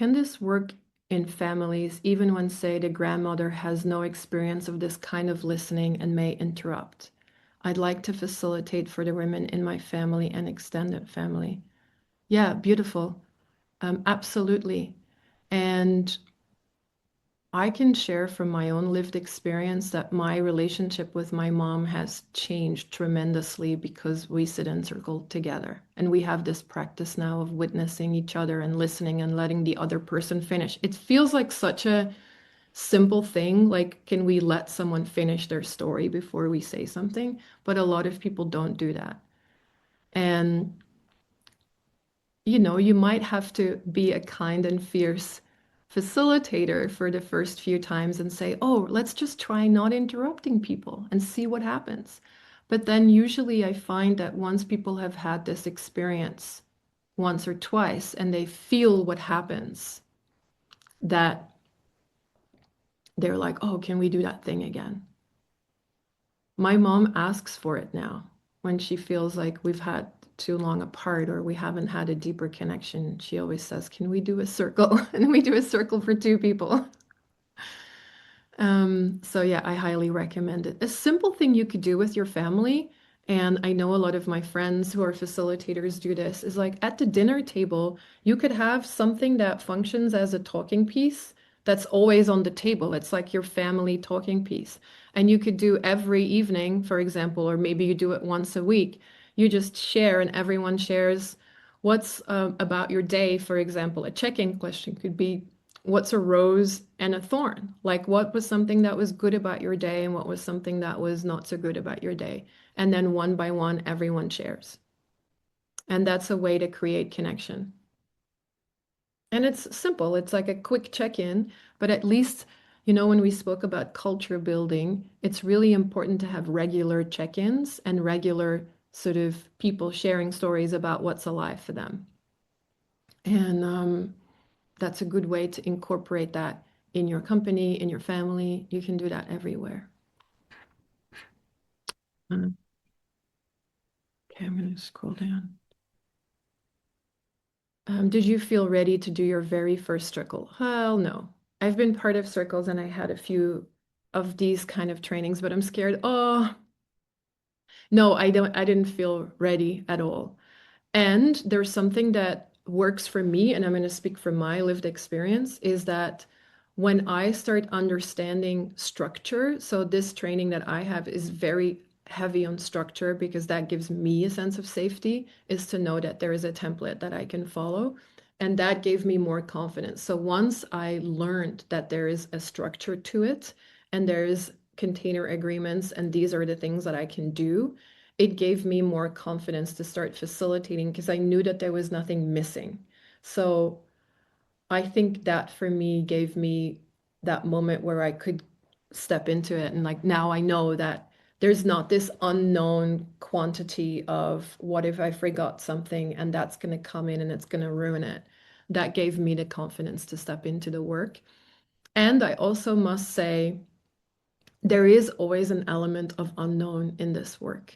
can this work in families even when, say, the grandmother has no experience of this kind of listening and may interrupt? I'd like to facilitate for the women in my family and extended family. Yeah, beautiful. Absolutely. And I can share from my own lived experience that my relationship with my mom has changed tremendously because we sit in circle together. And we have this practice now of witnessing each other and listening and letting the other person finish. It feels like such a simple thing, like, can we let someone finish their story before we say something? But a lot of people don't do that. And you might have to be a kind and fierce facilitator for the first few times and say, oh, let's just try not interrupting people and see what happens. But then usually I find that once people have had this experience once or twice and they feel what happens, that they're like, oh, can we do that thing again? My mom asks for it now when she feels like we've had too long apart or we haven't had a deeper connection. She always says, can we do a circle? And we do a circle for two people. So yeah, I highly recommend it. A simple thing you could do with your family, and I know a lot of my friends who are facilitators do this, is like at the dinner table, you could have something that functions as a talking piece that's always on the table. It's like your family talking piece. And you could do every evening, for example, or maybe you do it once a week. You just share and everyone shares what's about your day. For example, a check-in question could be, what's a rose and a thorn? Like, what was something that was good about your day and what was something that was not so good about your day? And then one by one, everyone shares. And that's a way to create connection. And it's simple. It's like a quick check-in, but at least, when we spoke about culture building, it's really important to have regular check-ins and regular sort of people sharing stories about what's alive for them. And that's a good way to incorporate that in your company, in your family. You can do that everywhere. Okay, I'm going to scroll down. Did you feel ready to do your very first circle? Hell no. I've been part of circles and I had a few of these kind of trainings, but I'm scared. Oh, no, I didn't feel ready at all. And there's something that works for me, and I'm going to speak from my lived experience, is that when I start understanding structure, so this training that I have is very heavy on structure because that gives me a sense of safety, is to know that there is a template that I can follow. And that gave me more confidence. So once I learned that there is a structure to it and there's container agreements and these are the things that I can do, it gave me more confidence to start facilitating because I knew that there was nothing missing. So I think that for me gave me that moment where I could step into it. And like now I know that there's not this unknown quantity of what if I forgot something and that's going to come in and it's going to ruin it. That gave me the confidence to step into the work. And I also must say, there is always an element of unknown in this work,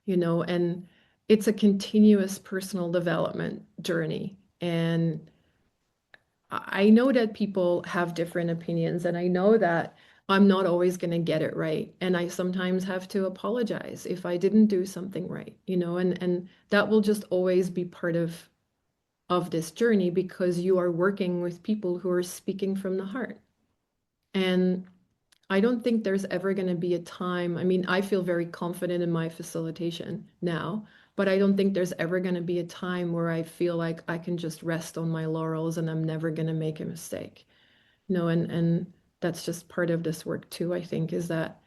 and it's a continuous personal development journey. And I know that people have different opinions, and I know that I'm not always going to get it right. And I sometimes have to apologize if I didn't do something right, and that will just always be part of this journey because you are working with people who are speaking from the heart. And I don't think there's ever going to be a time. I mean, I feel very confident in my facilitation now, but I don't think there's ever going to be a time where I feel like I can just rest on my laurels and I'm never going to make a mistake. And that's just part of this work too, I think, is that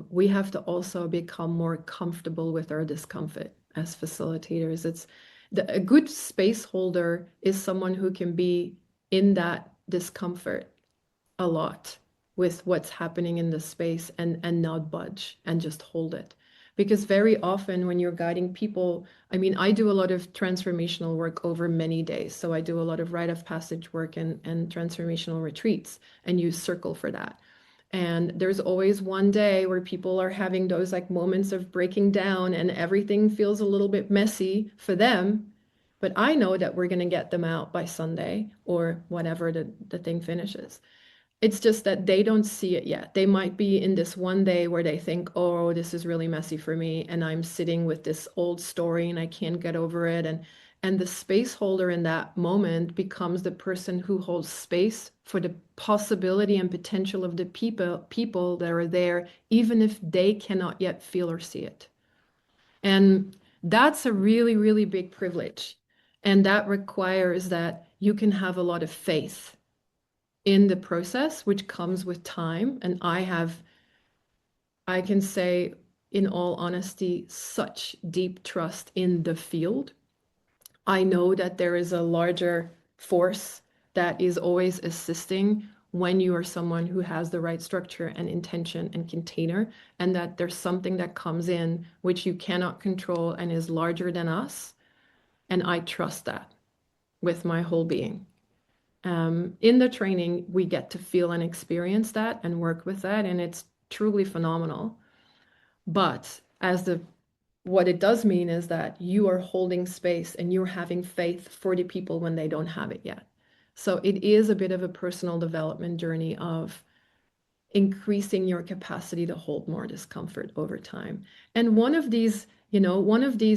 we have to also become more comfortable with our discomfort as facilitators. A good space holder is someone who can be in that discomfort a lot with what's happening in the space and not budge and just hold it. Because very often when you're guiding people, I mean, I do a lot of transformational work over many days. So I do a lot of rite of passage work and transformational retreats and use circle for that. And there's always one day where people are having those like moments of breaking down and everything feels a little bit messy for them. But I know that we're going to get them out by Sunday or whenever the thing finishes. It's just that they don't see it yet. They might be in this one day where they think, oh, this is really messy for me, and I'm sitting with this old story and I can't get over it. And the space holder in that moment becomes the person who holds space for the possibility and potential of the people that are there, even if they cannot yet feel or see it. And that's a really, really big privilege. And that requires that you can have a lot of faith in the process, which comes with time. And I can say, in all honesty, such deep trust in the field. I know that there is a larger force that is always assisting when you are someone who has the right structure and intention and container, and that there's something that comes in which you cannot control and is larger than us. And I trust that with my whole being. In the training, we get to feel and experience that and work with that, and it's truly phenomenal. But what it does mean is that you are holding space and you're having faith for the people when they don't have it yet. So it is a bit of a personal development journey of increasing your capacity to hold more discomfort over time. And one of these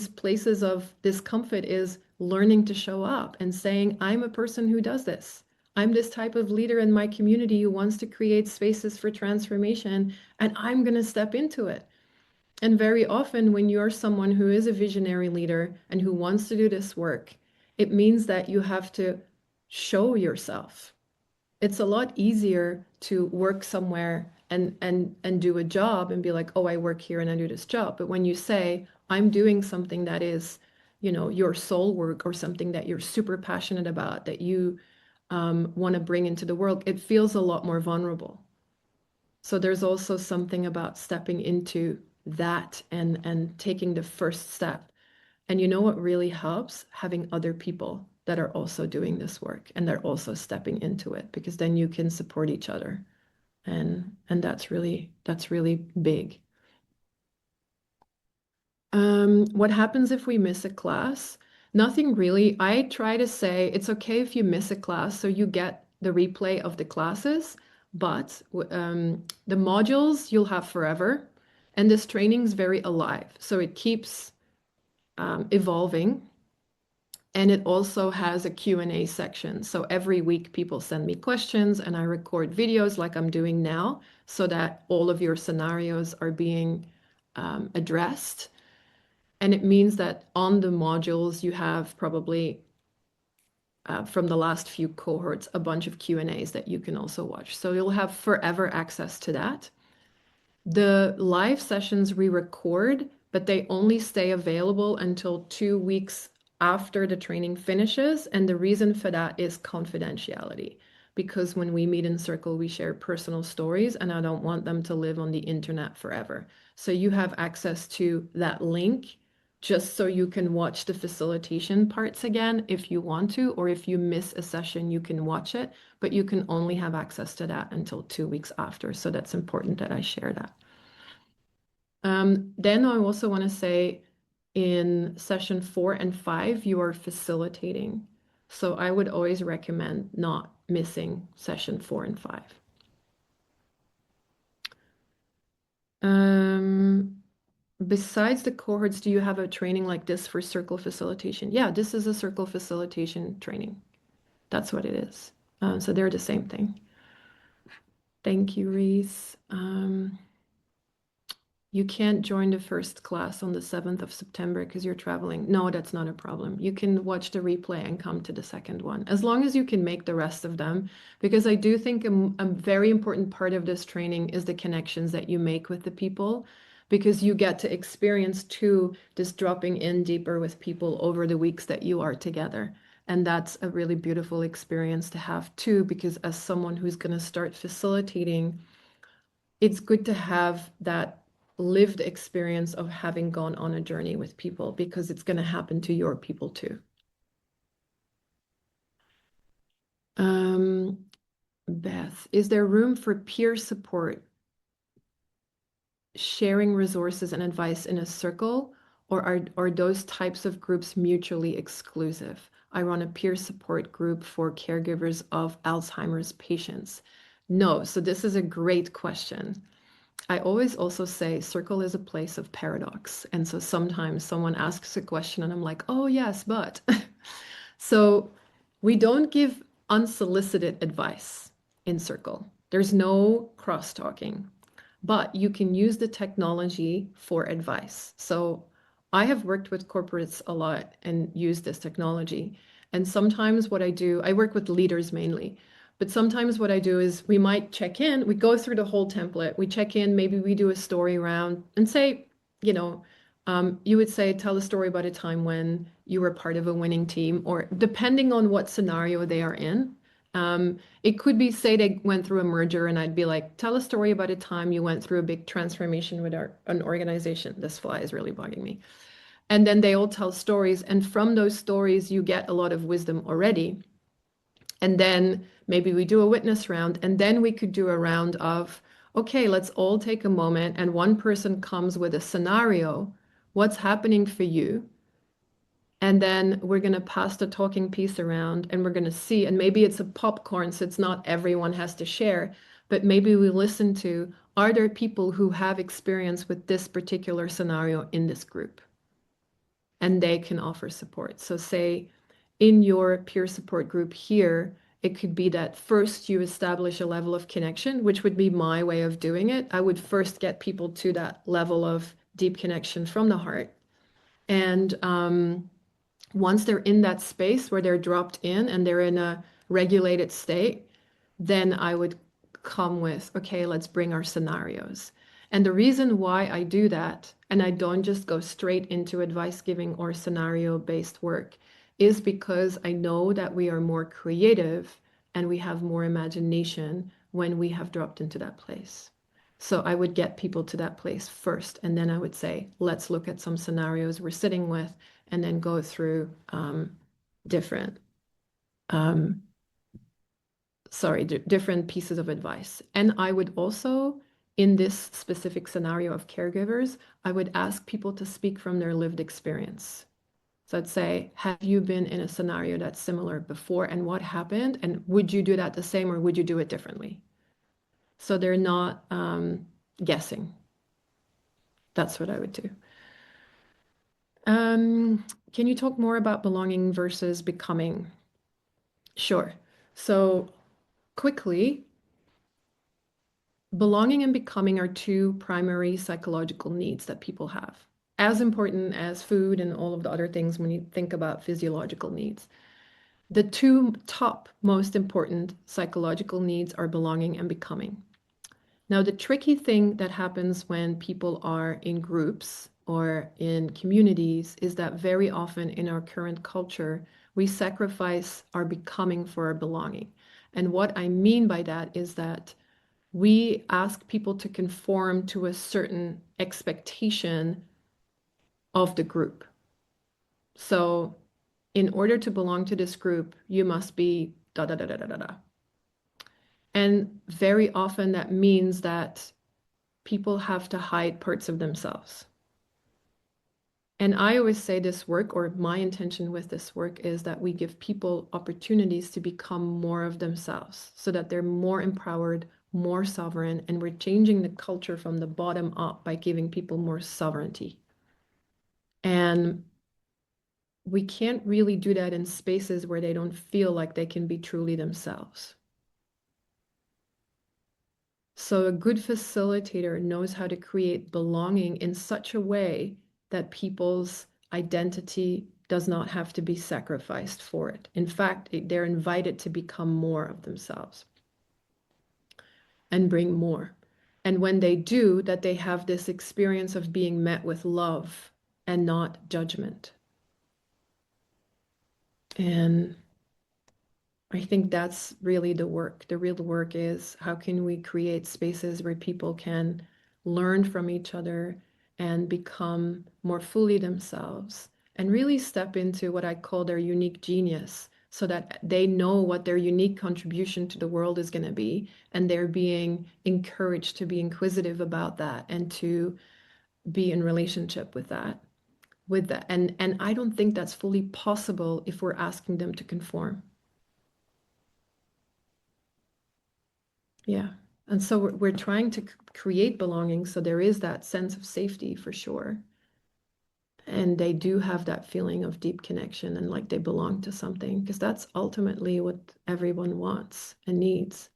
places of discomfort is learning to show up and saying, I'm a person who does this. I'm this type of leader in my community who wants to create spaces for transformation, and I'm going to step into it. And very often, when you're someone who is a visionary leader and who wants to do this work, it means that you have to show yourself. It's a lot easier to work somewhere and do a job and be like, oh, I work here and I do this job. But when you say, I'm doing something that is, your soul work or something that you're super passionate about, that you want to bring into the world, it feels a lot more vulnerable. So there's also something about stepping into that and taking the first step. And you know what really helps? Having other people that are also doing this work and they're also stepping into it, because then you can support each other. And that's really big. What happens if we miss a class? Nothing really. I try to say it's okay if you miss a class, so you get the replay of the classes, but the modules you'll have forever. And this training is very alive, so it keeps evolving. And it also has a Q&A section. So every week people send me questions and I record videos like I'm doing now so that all of your scenarios are being addressed. And it means that on the modules, you have probably from the last few cohorts, a bunch of Q&As that you can also watch. So you'll have forever access to that. The live sessions we record, but they only stay available until 2 weeks after the training finishes. And the reason for that is confidentiality. Because when we meet in circle, we share personal stories, and I don't want them to live on the internet forever. So you have access to that link just so you can watch the facilitation parts again if you want to, or if you miss a session, you can watch it, but you can only have access to that until 2 weeks after. So that's important that I share that. Then I also want to say in session 4 and 5, you are facilitating. So I would always recommend not missing session 4 and 5. Besides the cohorts, do you have a training like this for circle facilitation? Yeah, this is a circle facilitation training. That's what it is. So they're the same thing. Thank you, Reese. You can't join the first class on the 7th of September because you're traveling. No, that's not a problem. You can watch the replay and come to the second one, as long as you can make the rest of them. Because I do think a very important part of this training is the connections that you make with the people, because you get to experience too this dropping in deeper with people over the weeks that you are together. And that's a really beautiful experience to have too, because as someone who's going to start facilitating, it's good to have that lived experience of having gone on a journey with people, because it's going to happen to your people too. Beth, is there room for peer support, sharing resources and advice in a circle, Or are those types of groups mutually exclusive? I run a peer support group for caregivers of Alzheimer's patients. No, so this is a great question. I always also say circle is a place of paradox. And so sometimes someone asks a question and I'm like, oh, yes, but. So we don't give unsolicited advice in circle. There's no cross talking, but you can use the technology for advice. So I have worked with corporates a lot and used this technology. And sometimes what I do, I work with leaders mainly. But sometimes what I do is we might check in, we go through the whole template, we check in, maybe we do a story round and say, you know, you would say, tell a story about a time when you were part of a winning team, or depending on what scenario they are in. It could be, say, they went through a merger, and I'd be like, tell a story about a time you went through a big transformation with an organization. This fly is really bugging me. And then they all tell stories. And from those stories, you get a lot of wisdom already. And then maybe we do a witness round, and then we could do a round of, okay, let's all take a moment, and one person comes with a scenario. What's happening for you? And then we're going to pass the talking piece around and we're going to see, and maybe it's a popcorn, so it's not everyone has to share, but maybe we listen to, are there people who have experience with this particular scenario in this group? And they can offer support. So say in your peer support group here, it could be that first you establish a level of connection, which would be my way of doing it. I would first get people to that level of deep connection from the heart. And once they're in that space where they're dropped in and they're in a regulated state, then I would come with, okay, let's bring our scenarios. And the reason why I do that, and I don't just go straight into advice giving or scenario based work, is because I know that we are more creative and we have more imagination when we have dropped into that place. So I would get people to that place first, and then I would say, let's look at some scenarios we're sitting with, and then go through different um, different pieces of advice. And I would also, in this specific scenario of caregivers, I would ask people to speak from their lived experience. So I'd say, have you been in a scenario that's similar before, and what happened? And would you do that the same, or would you do it differently? So they're not guessing. That's what I would do. Can you talk more about belonging versus becoming? Sure. So quickly, belonging and becoming are two primary psychological needs that people have, as important as food and all of the other things when you think about physiological needs. The two top most important psychological needs are belonging and becoming. Now, the tricky thing that happens when people are in groups or in communities is that very often in our current culture, we sacrifice our becoming for our belonging. And what I mean by that is that we ask people to conform to a certain expectation of the group. So, in order to belong to this group, you must be da da da da da da da. And very often that means that people have to hide parts of themselves. And I always say this work, or my intention with this work, is that we give people opportunities to become more of themselves so that they're more empowered, more sovereign, and we're changing the culture from the bottom up by giving people more sovereignty. And we can't really do that in spaces where they don't feel like they can be truly themselves. So a good facilitator knows how to create belonging in such a way that people's identity does not have to be sacrificed for it. In fact, they're invited to become more of themselves and bring more. And when they do, that they have this experience of being met with love and not judgment. And I think that's really the work. The real work is, how can we create spaces where people can learn from each other and become more fully themselves and really step into what I call their unique genius, so that they know what their unique contribution to the world is going to be, and they're being encouraged to be inquisitive about that and to be in relationship with that. with that. And I don't think that's fully possible if we're asking them to conform. Yeah. And so we're trying to create belonging, so there is that sense of safety for sure. And they do have that feeling of deep connection and like they belong to something, because that's ultimately what everyone wants and needs.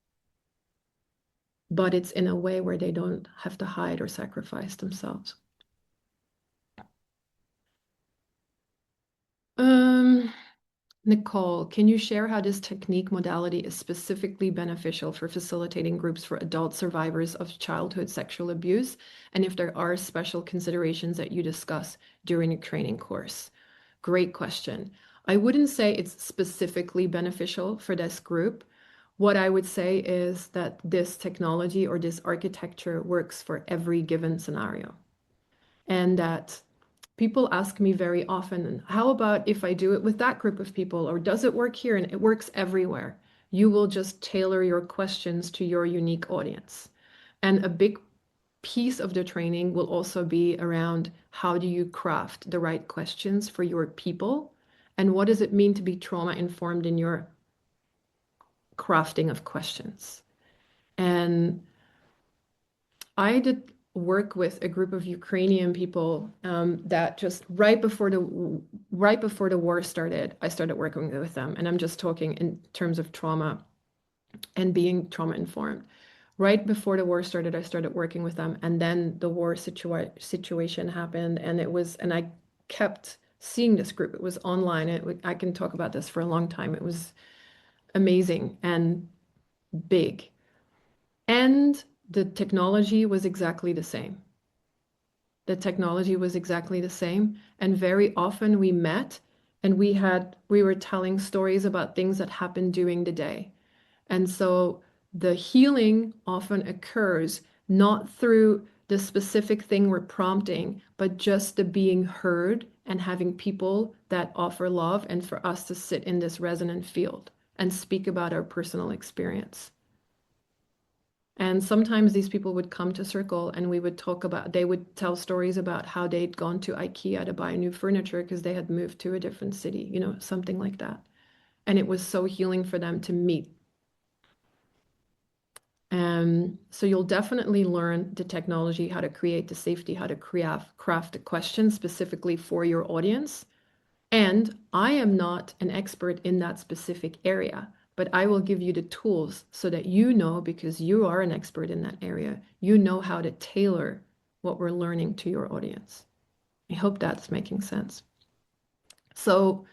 But it's in a way where they don't have to hide or sacrifice themselves. Um, Nicole, can you share how this technique modality is specifically beneficial for facilitating groups for adult survivors of childhood sexual abuse, and if there are special considerations that you discuss during a training course? Great question. I wouldn't say it's specifically beneficial for this group. What I would say is that this technology or this architecture works for every given scenario, and that people ask me very often, how about if I do it with that group of people, or does it work here? And it works everywhere. You will just tailor your questions to your unique audience. And a big piece of the training will also be around how do you craft the right questions for your people? And what does it mean to be trauma informed in your crafting of questions? And I did work with a group of Ukrainian people that just right before the war started, I started working with them, and I'm just talking in terms of trauma and being trauma informed. Right before the war started, I started working with them, and then the war situation happened, and I kept seeing this group. It was online. I can talk about this for a long time. It was amazing and big, and the technology was exactly the same. The technology was exactly the same. And very often we met and we were telling stories about things that happened during the day. And so the healing often occurs not through the specific thing we're prompting, but just the being heard and having people that offer love, and for us to sit in this resonant field and speak about our personal experience. And sometimes these people would come to Circle and they would tell stories about how they'd gone to IKEA to buy new furniture because they had moved to a different city, something like that. And it was so healing for them to meet. So you'll definitely learn the technology, how to create the safety, how to craft the questions specifically for your audience. And I am not an expert in that specific area, but I will give you the tools so that because you are an expert in that area, you know how to tailor what we're learning to your audience. I hope that's making sense. So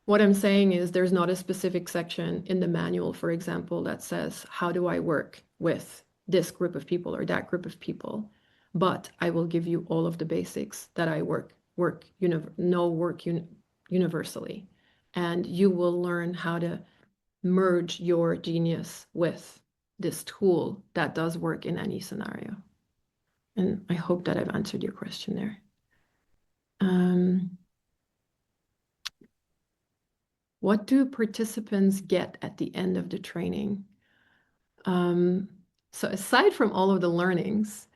what I'm saying is there's not a specific section in the manual, for example, that says, how do I work with this group of people or that group of people? But I will give you all of the basics that I work universally. And you will learn how to merge your genius with this tool that does work in any scenario. And I hope that I've answered your question there. What do participants get at the end of the training? Um, so aside from all of the learnings,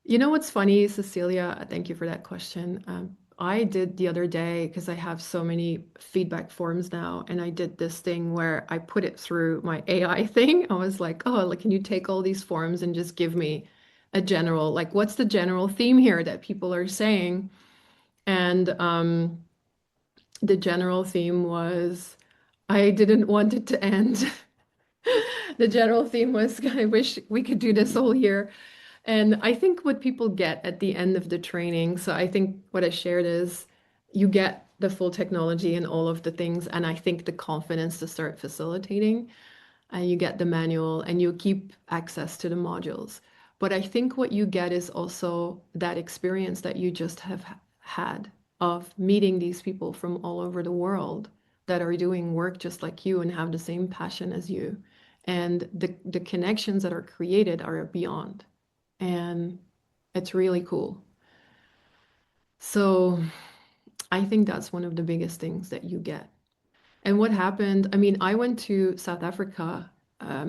what's funny, Cecilia? Thank you for that question. I did the other day, because I have so many feedback forms now, and I did this thing where I put it through my AI thing. I was like, oh, like, can you take all these forms and just give me a general, like, what's the general theme here that people are saying? And the general theme was, I didn't want it to end. The general theme was, I wish we could do this all year. And I think what people get at the end of the training, so I think what I shared is you get the full technology and all of the things, and I think the confidence to start facilitating, and you get the manual and you keep access to the modules. But I think what you get is also that experience that you just have had of meeting these people from all over the world that are doing work just like you and have the same passion as you. And the connections that are created are beyond. And it's really cool. So I think that's one of the biggest things that you get. And what happened, I mean, I went to South Africa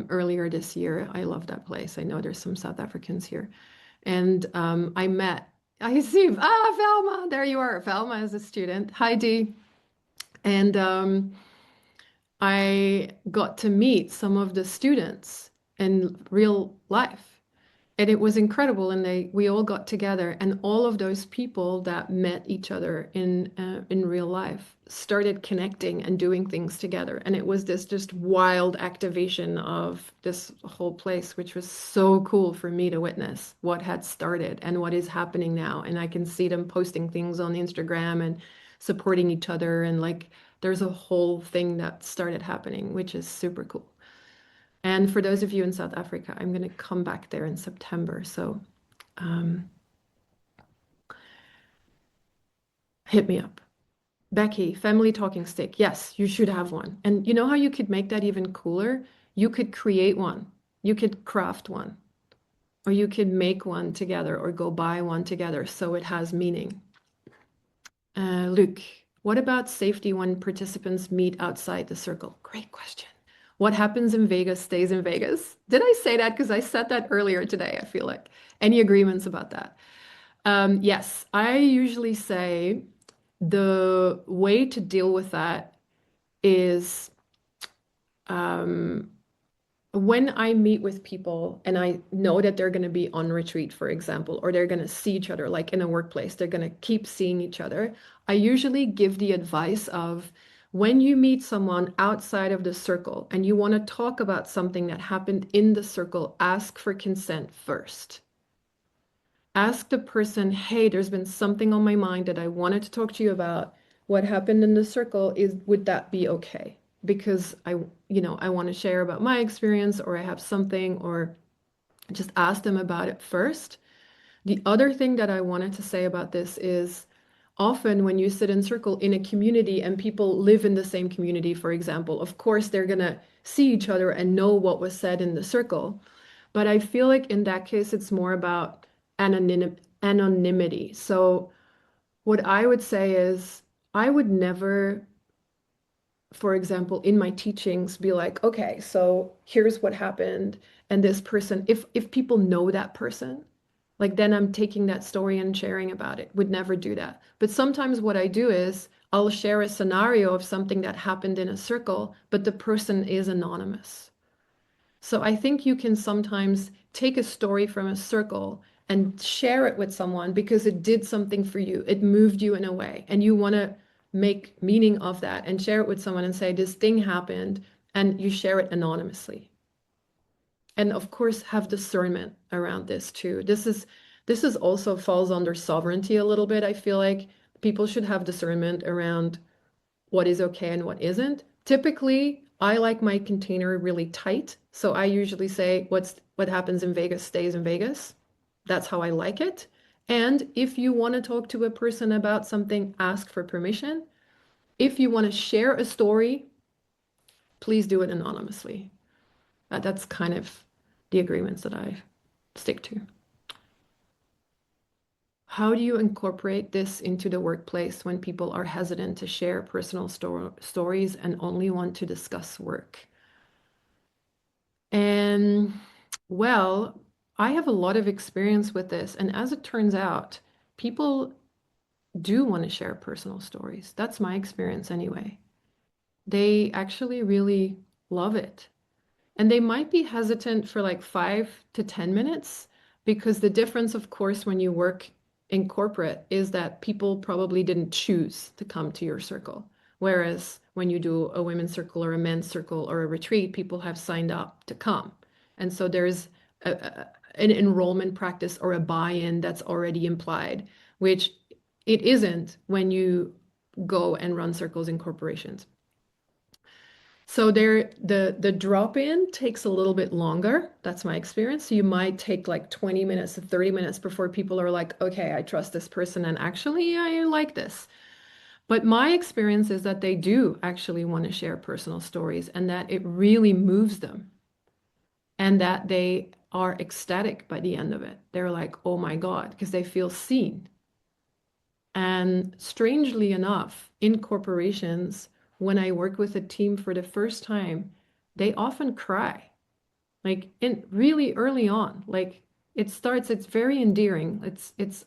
earlier this year. I love that place. I know there's some South Africans here. And I met I see. Ah, Velma, there you are. Velma is a student. Hi, Dee. And I got to meet some of the students in real life. And it was incredible. And we all got together, and all of those people that met each other in real life started connecting and doing things together. And it was this just wild activation of this whole place, which was so cool for me to witness what had started and what is happening now. And I can see them posting things on Instagram and supporting each other, and like there's a whole thing that started happening, which is super cool. And for those of you in South Africa, I'm going to come back there in September. So um, hit me up. Becky, family talking stick. Yes, you should have one. And you know how you could make that even cooler? You could create one, you could craft one, or you could make one together or go buy one together so it has meaning. Luke, what about safety when participants meet outside the circle? Great question. What happens in Vegas stays in Vegas. Did I say that? Because I said that earlier today, I feel like. Any agreements about that? Yes, I usually say the way to deal with that is um, when I meet with people and I know that they're going to be on retreat, for example, or they're going to see each other, like in a workplace, they're going to keep seeing each other. I usually give the advice of when you meet someone outside of the circle and you want to talk about something that happened in the circle, ask for consent first. Ask the person, hey, there's been something on my mind that I wanted to talk to you about. What happened in the circle is, would that be okay? Because I want to share about my experience, or I have something, or just ask them about it first. The other thing that I wanted to say about this is often when you sit in circle in a community and people live in the same community, for example, of course they're going to see each other and know what was said in the circle. But I feel like in that case, it's more about anonymity. So what I would say is I would never, for example, in my teachings, be like, okay, so here's what happened. And this person, if people know that person, like then I'm taking that story and sharing about it. Would never do that. But sometimes what I do is I'll share a scenario of something that happened in a circle, but the person is anonymous. So I think you can sometimes take a story from a circle and share it with someone because it did something for you. It moved you in a way, and you want to make meaning of that and share it with someone and say, this thing happened, and you share it anonymously. And of course, have discernment around this too. This is also falls under sovereignty a little bit. I feel like people should have discernment around what is okay and what isn't. Typically, I like my container really tight. So I usually say what happens in Vegas stays in Vegas. That's how I like it. And if you want to talk to a person about something, ask for permission. If you want to share a story, please do it anonymously. That's kind of the agreements that I stick to. How do you incorporate this into the workplace when people are hesitant to share personal stories and only want to discuss work? And well, I have a lot of experience with this. And as it turns out, people do want to share personal stories. That's my experience anyway. They actually really love it. And they might be hesitant for like 5 to 10 minutes because the difference, of course, when you work in corporate is that people probably didn't choose to come to your circle. Whereas when you do a women's circle or a men's circle or a retreat, people have signed up to come. And so there's an enrollment practice or a buy-in that's already implied, which it isn't when you go and run circles in corporations. So the drop in takes a little bit longer. That's my experience. So you might take like 20 minutes to 30 minutes before people are like, okay, I trust this person and actually I like this. But my experience is that they do actually want to share personal stories and that it really moves them and that they are ecstatic by the end of it. They're like, oh my God, because they feel seen. And strangely enough, in corporations, when I work with a team for the first time, they often cry, like in really early on. Like it's very endearing.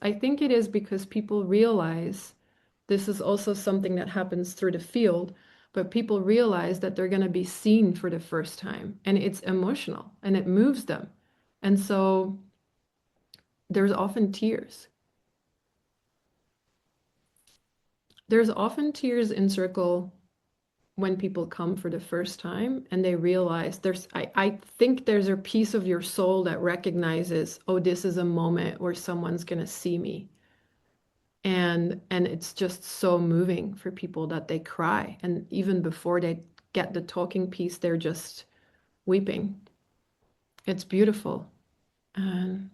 I think it is because people realize this is also something that happens through the field, but people realize that they're going to be seen for the first time and it's emotional and it moves them. And so there's often tears. There's often tears in circle when people come for the first time and they realize I think there's a piece of your soul that recognizes, oh, this is a moment where someone's going to see me. And it's just so moving for people that they cry. And even before they get the talking piece, they're just weeping. It's beautiful. Um,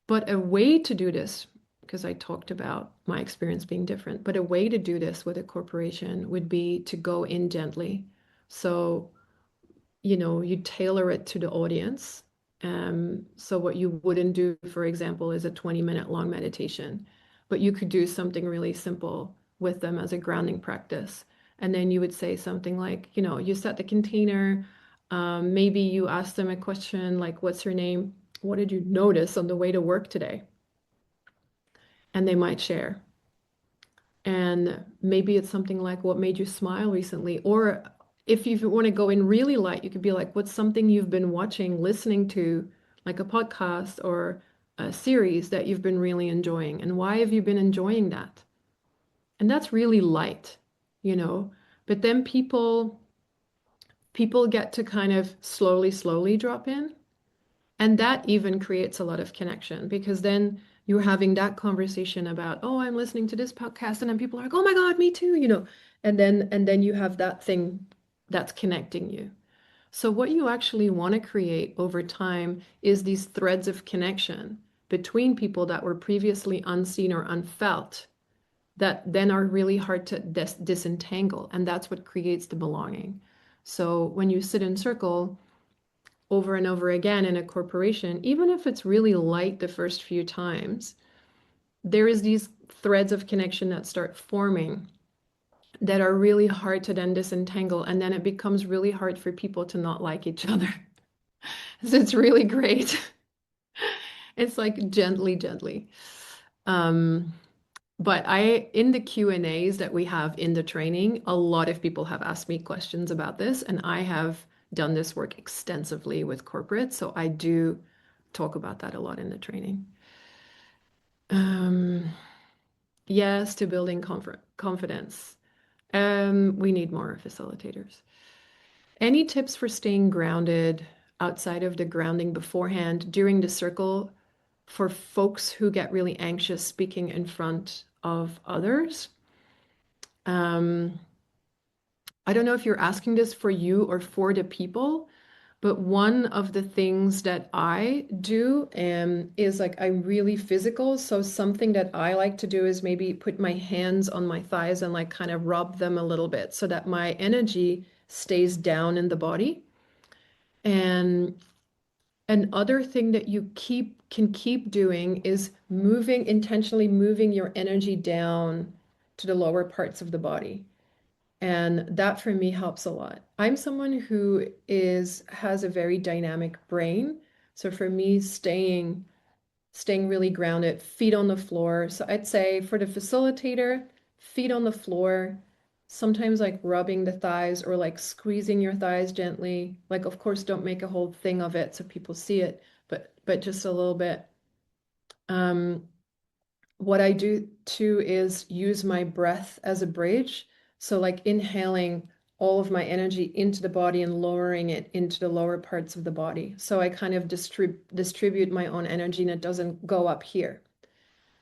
but a way to do this, because I talked about my experience being different, but a way to do this with a corporation would be to go in gently. So you tailor it to the audience. So what you wouldn't do, for example, is a 20-minute long meditation, but you could do something really simple with them as a grounding practice. And then you would say something like, you set the container. Maybe you ask them a question like, what's your name? What did you notice on the way to work today? And they might share. And maybe it's something like, what made you smile recently? Or if you want to go in really light, you could be like, what's something you've been watching, listening to, like a podcast or a series that you've been really enjoying? And why have you been enjoying that? And that's really light, you know? But then people get to kind of slowly drop in. And that even creates a lot of connection because then you're having that conversation about, oh, I'm listening to this podcast, and then people are like, oh my God, me too, and then you have that thing that's connecting you. So what you actually want to create over time is these threads of connection between people that were previously unseen or unfelt that then are really hard to disentangle. And that's what creates the belonging. So when you sit in circle, over and over again in a corporation, even if it's really light the first few times, there is these threads of connection that start forming that are really hard to then disentangle. And then it becomes really hard for people to not like each other. So it's really great. It's like gently. Um, but in the Q&As that we have in the training, a lot of people have asked me questions about this, and I have done this work extensively with corporates, so I do talk about that a lot in the training. Um, yes, to building confidence. We need more facilitators. Any tips for staying grounded outside of the grounding beforehand during the circle for folks who get really anxious speaking in front of others? Um, I don't know if you're asking this for you or for the people, but one of the things that I do is like I'm really physical. So something that I like to do is maybe put my hands on my thighs and like kind of rub them a little bit so that my energy stays down in the body. And another thing that you can keep doing is intentionally moving your energy down to the lower parts of the body. And that for me helps a lot. I'm someone who has a very dynamic brain. So for me, staying really grounded, feet on the floor. So I'd say for the facilitator, feet on the floor, sometimes like rubbing the thighs or like squeezing your thighs gently. Like, of course, don't make a whole thing of it so people see it, but just a little bit. Um, what I do too is use my breath as a bridge. So, like inhaling all of my energy into the body and lowering it into the lower parts of the body. So I kind of distribute my own energy and it doesn't go up here.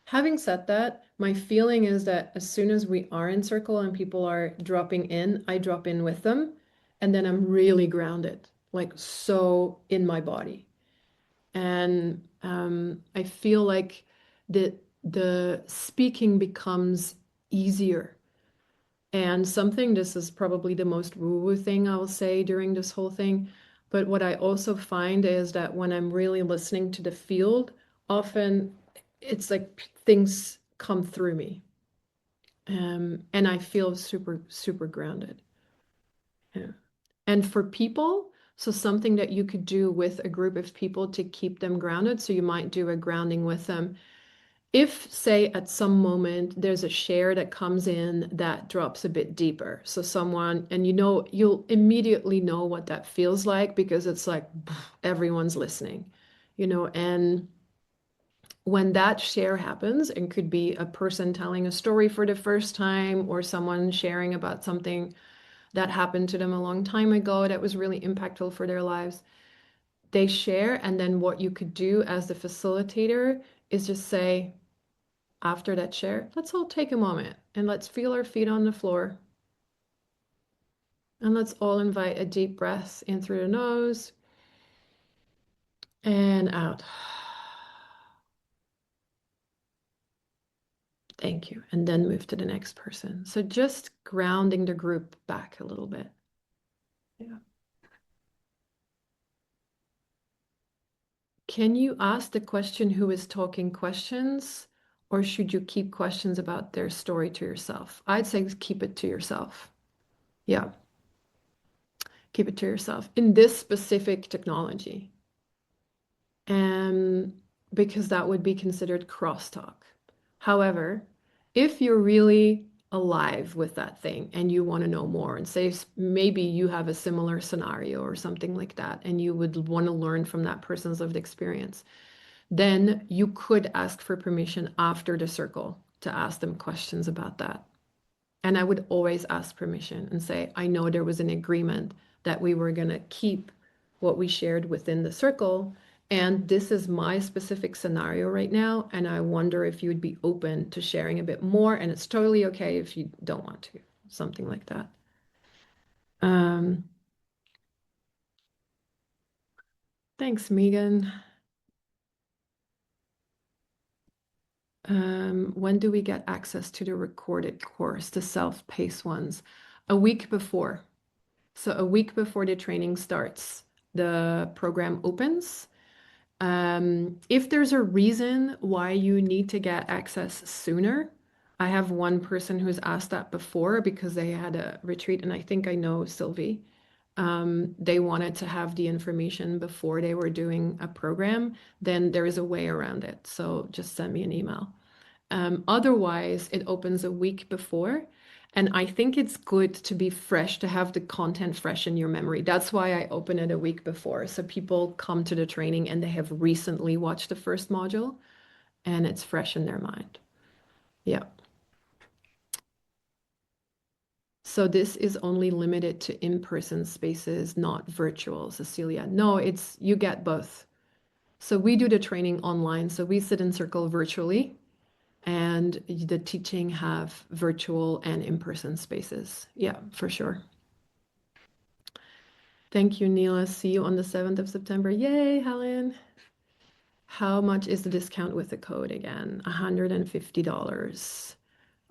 Having said that, my feeling is that as soon as we are in circle and people are dropping in, I drop in with them. And then I'm really grounded, like so in my body. And I feel like the speaking becomes easier. And this is probably the most woo-woo thing I'll say during this whole thing. But what I also find is that when I'm really listening to the field, often it's like things come through me. And I feel super, super grounded. Yeah. And for people, So something that you could do with a group of people to keep them grounded. So you might do a grounding with them. If, say, at some moment there's a share that comes in that drops a bit deeper, so someone, and you know, you'll immediately know what that feels like because it's like everyone's listening, and when that share happens, it could be a person telling a story for the first time or someone sharing about something that happened to them a long time ago that was really impactful for their lives. They share, and then what you could do as the facilitator is just say, after that share, let's all take a moment and let's feel our feet on the floor. And let's all invite a deep breath in through the nose and out. Thank you. And then move to the next person. So just grounding the group back a little bit. Yeah. Can you ask the question who is talking questions, or should you keep questions about their story to yourself? I'd say keep it to yourself. Yeah, keep it to yourself in this specific technology. And because that would be considered crosstalk. However, if you're really alive with that thing and you want to know more, and say maybe you have a similar scenario or something like that, and you would want to learn from that person's lived experience, then you could ask for permission after the circle to ask them questions about that. And I would always ask permission and say, I know there was an agreement that we were going to keep what we shared within the circle. And this is my specific scenario right now. And I wonder if you would be open to sharing a bit more. And it's totally okay if you don't want to, something like that. Um, Thanks, Megan. When do we get access to the recorded course, the self-paced ones? A week before. So a week before the training starts, the program opens. If there's a reason why you need to get access sooner, I have one person who's asked that before because they had a retreat, and I think I know Sylvie. They wanted to have the information before they were doing a program, then there is a way around it. So just send me an email. Otherwise, it opens a week before. And I think it's good to be fresh, to have the content fresh in your memory. That's why I open it a week before. So people come to the training and they have recently watched the first module and it's fresh in their mind. Yeah. So this is only limited to in-person spaces, not virtual, Cecilia. No, you get both. So we do the training online. So we sit in circle virtually, and the teaching have virtual and in-person spaces. Yeah, for sure. Thank you, Neela. See you on the 7th of September. Yay, Helen. How much is the discount with the code again? $150.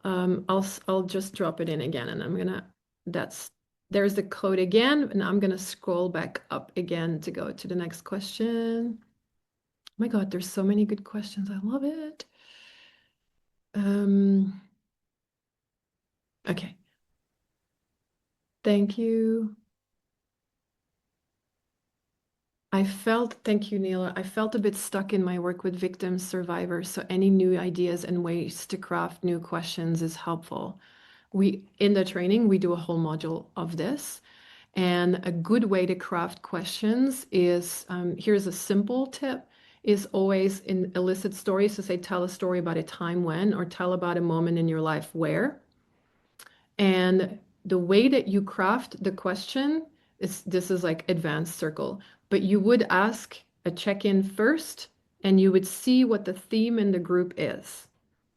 I'll just drop it in again, and there's the code again, and I'm gonna scroll back up again to go to the next question. Oh my God, there's so many good questions. I love it. Okay. Thank you. Thank you, Neela. I felt a bit stuck in my work with victims, survivors, so any new ideas and ways to craft new questions is helpful. In the training, we do a whole module of this. And a good way to craft questions is, here's a simple tip, is always in elicit stories. So say, tell a story about a time when, or tell about a moment in your life where. And the way that you craft the question this is like advanced circle, but you would ask a check-in first and you would see what the theme in the group is.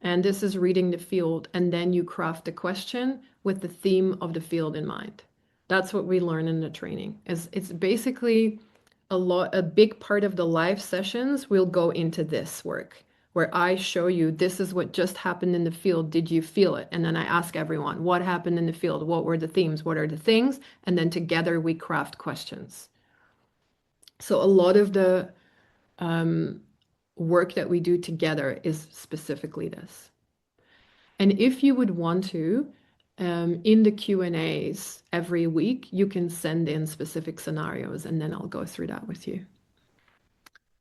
And this is reading the field, and then you craft the question with the theme of the field in mind. That's what we learn in the training. It's basically a big part of the live sessions will go into this work where I show you this is what just happened in the field. Did you feel it? And then I ask everyone, what happened in the field? What were the themes? What are the things? And then together we craft questions. So a lot of the work that we do together is specifically this. And if you would want to, In the Q&As every week, you can send in specific scenarios and then I'll go through that with you.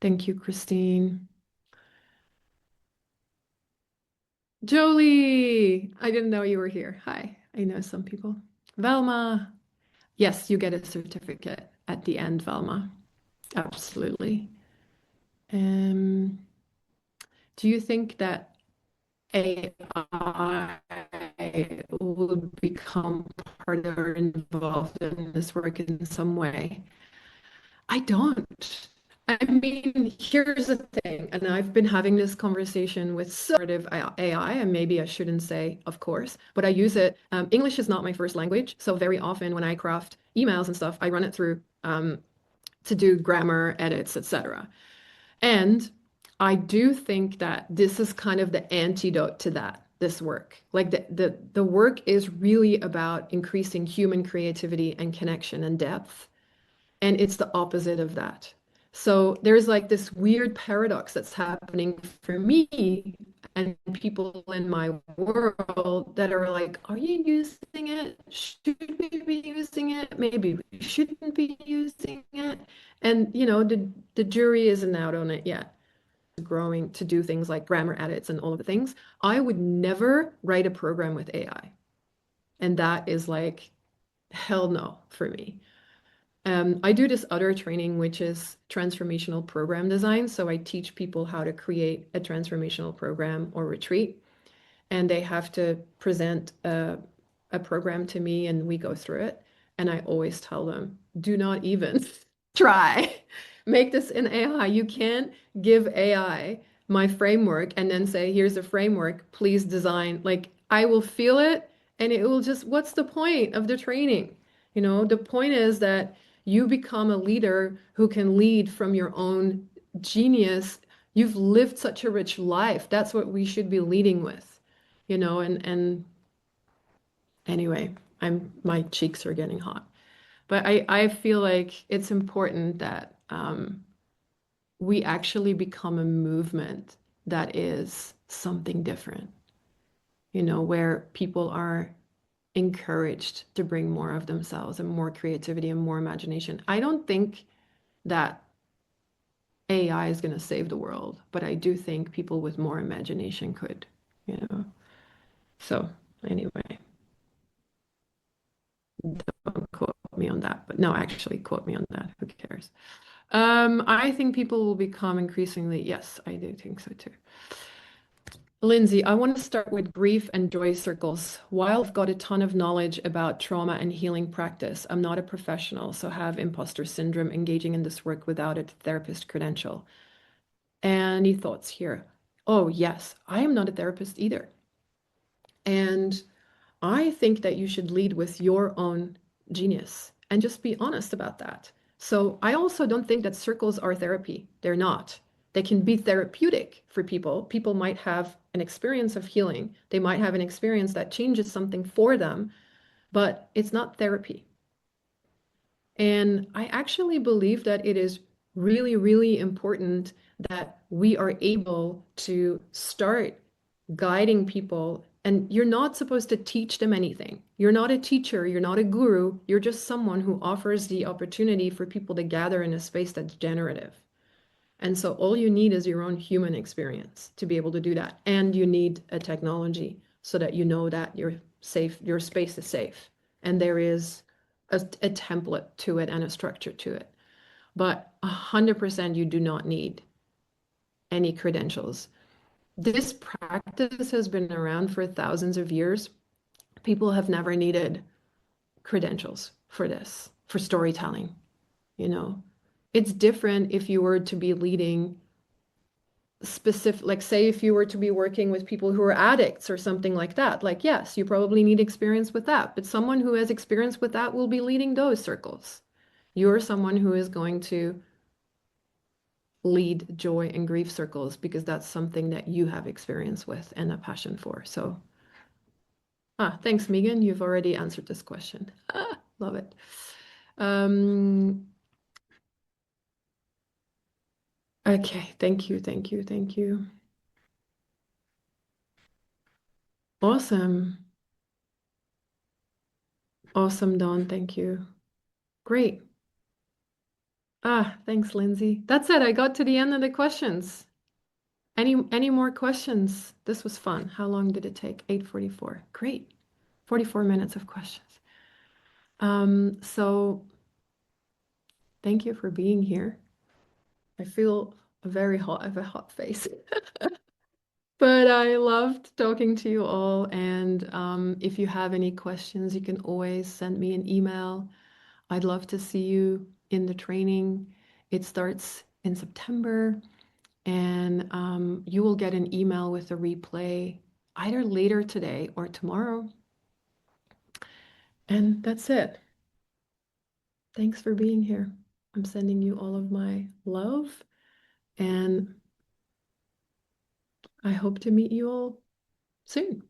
Thank you, Christine. Jolie, I didn't know you were here. Hi, I know some people. Velma, yes, you get a certificate at the end, Velma. Absolutely. Um, do you think that AI will become part of or involved in this work in some way? I don't. I mean, here's the thing, and I've been having this conversation with sort of AI, and maybe I shouldn't say, of course, but I use it. English is not my first language, so very often when I craft emails and stuff, I run it through to do grammar edits, etc. And I do think that this is kind of the antidote to that, this work. Like the work is really about increasing human creativity and connection and depth. And it's the opposite of that. So there's like this weird paradox that's happening for me and people in my world that are like, are you using it? Should we be using it? Maybe we shouldn't be using it. And the jury isn't out on it yet. Growing to do things like grammar edits and all of the things. I would never write a program with AI. And that is like hell no for me. I do this other training, which is transformational program design. So I teach people how to create a transformational program or retreat, and they have to present a program to me, and we go through it. And I always tell them, do not even try. Make this in AI. You can't give AI my framework and then say, here's a framework, please design. Like I will feel it and it will just, what's the point of the training? The point is that you become a leader who can lead from your own genius. You've lived such a rich life. That's what we should be leading with, and anyway, my cheeks are getting hot. But I feel like it's important that we actually become a movement that is something different, where people are encouraged to bring more of themselves and more creativity and more imagination. I don't think that AI is going to save the world, but I do think people with more imagination could, you know. So anyway, don't quote me on that, but no, actually quote me on that. Who cares? I think people will become increasingly, yes, I do think so too. Lindsay, I want to start with grief and joy circles. While I've got a ton of knowledge about trauma and healing practice, I'm not a professional, so have imposter syndrome engaging in this work without a therapist credential. Any thoughts here? Oh, yes, I am not a therapist either. And I think that you should lead with your own genius and just be honest about that. So I also don't think that circles are therapy. They're not. They can be therapeutic for people. People might have an experience of healing. They might have an experience that changes something for them, but it's not therapy. And I actually believe that it is really, really important that we are able to start guiding people. And you're not supposed to teach them anything. You're not a teacher, you're not a guru, you're just someone who offers the opportunity for people to gather in a space that's generative. And so all you need is your own human experience to be able to do that. And you need a technology so that you know that you're safe, your space is safe. And there is a template to it and a structure to it. But 100% you do not need any credentials. This practice has been around for thousands of years. People have never needed credentials for this, for storytelling, you know. It's different if you were to be leading specific, like say if you were to be working with people who are addicts or something like that. Like, yes, you probably need experience with that, but someone who has experience with that will be leading those circles. You're someone who is going to lead joy and grief circles because that's something that you have experience with and a passion for. So thanks, Megan. You've already answered this question. Love it. Um, okay, thank you, thank you, thank you. Awesome. Awesome, Dawn. Thank you. Great. Thanks, Lindsay. That's it. I got to the end of the questions. Any more questions? This was fun. How long did it take? 8:44. Great. 44 minutes of questions. So thank you for being here. I feel I have a hot face. But I loved talking to you all. And if you have any questions, you can always send me an email. I'd love to see you in the training. It starts in September, and you will get an email with a replay either later today or tomorrow. And that's it. Thanks for being here. I'm sending you all of my love, and I hope to meet you all soon.